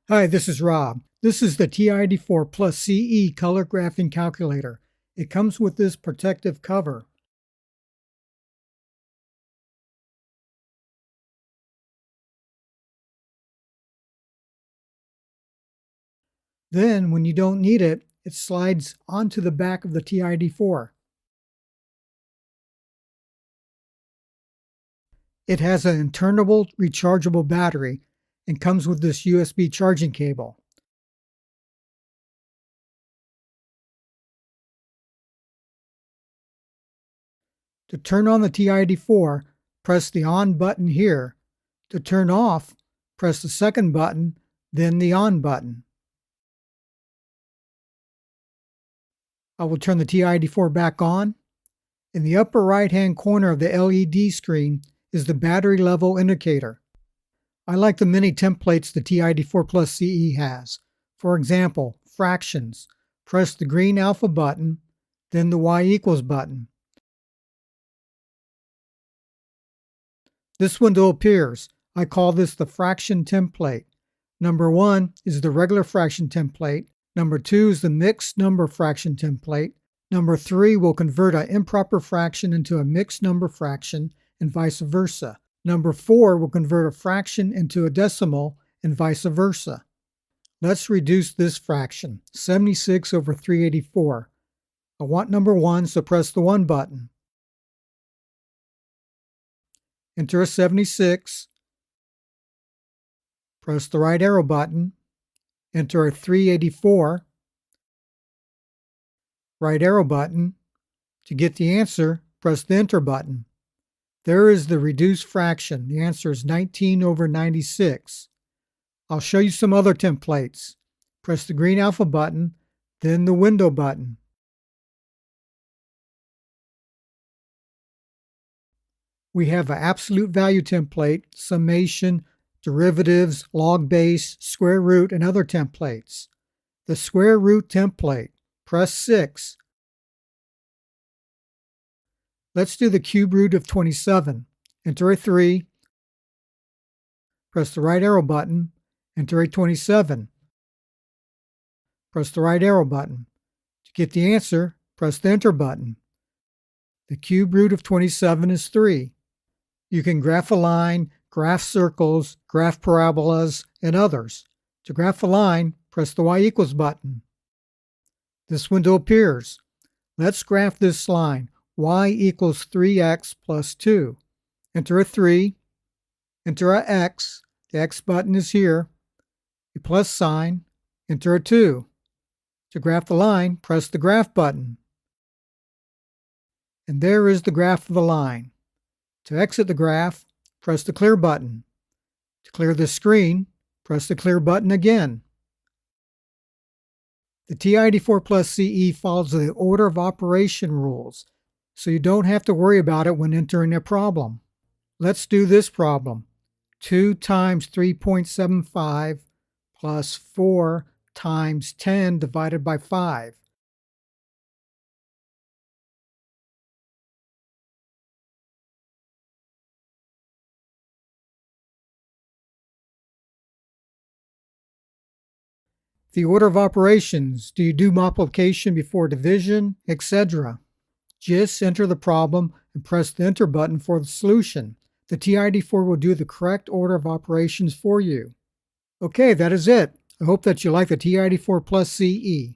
Hi, this is Rob. This is the TI-84 plus CE color graphing calculator. It comes with this protective cover. Then, when you don't need it, it slides onto the back of the TI-84. It has an internal rechargeable battery and comes with this USB charging cable. To turn on the TI-84, press the on button here. To turn off, press the second button, then the on button. I will turn the TI-84 back on. In the upper right-hand corner of the LED screen is the battery level indicator. I like the many templates the TI-84 plus CE has. For example, fractions. Press the green alpha button, then the Y equals button. This window appears. I call this the fraction template. Number 1 is the regular fraction template. Number 2 is the mixed number fraction template. Number 3 will convert an improper fraction into a mixed number fraction and vice versa. Number 4 will convert a fraction into a decimal and vice versa. Let's reduce this fraction, 76 over 384. I want number 1, so press the 1 button. Enter a 76. Press the right arrow button. Enter a 384. Right arrow button. To get the answer, press the enter button. There is the reduced fraction. The answer is 19 over 96. I'll show you some other templates. Press the green alpha button, then the window button. We have an absolute value template, summation, derivatives, log base, square root, and other templates. The square root template. Press 6. Let's do the cube root of 27. Enter a 3. Press the right arrow button. Enter a 27. Press the right arrow button. To get the answer, press the enter button. The cube root of 27 is 3. You can graph a line, graph circles, graph parabolas, and others. To graph a line, press the Y equals button. This window appears. Let's graph this line, y equals 3x plus 2. Enter a 3. Enter a x. The x button is here. A plus sign. Enter a 2. To graph the line, press the graph button. And there is the graph of the line. To exit the graph, press the clear button. To clear the screen, press the clear button again. The TI-84 plus CE follows the order of operation rules, so you don't have to worry about it when entering a problem. Let's do this problem. 2 times 3.75 plus 4 times 10 divided by 5. The order of operations. Do you do multiplication before division, etc.? Just enter the problem and press the enter button for the solution. The TI-84 will do the correct order of operations for you. Okay, that is it. I hope that you like the TI-84 plus CE.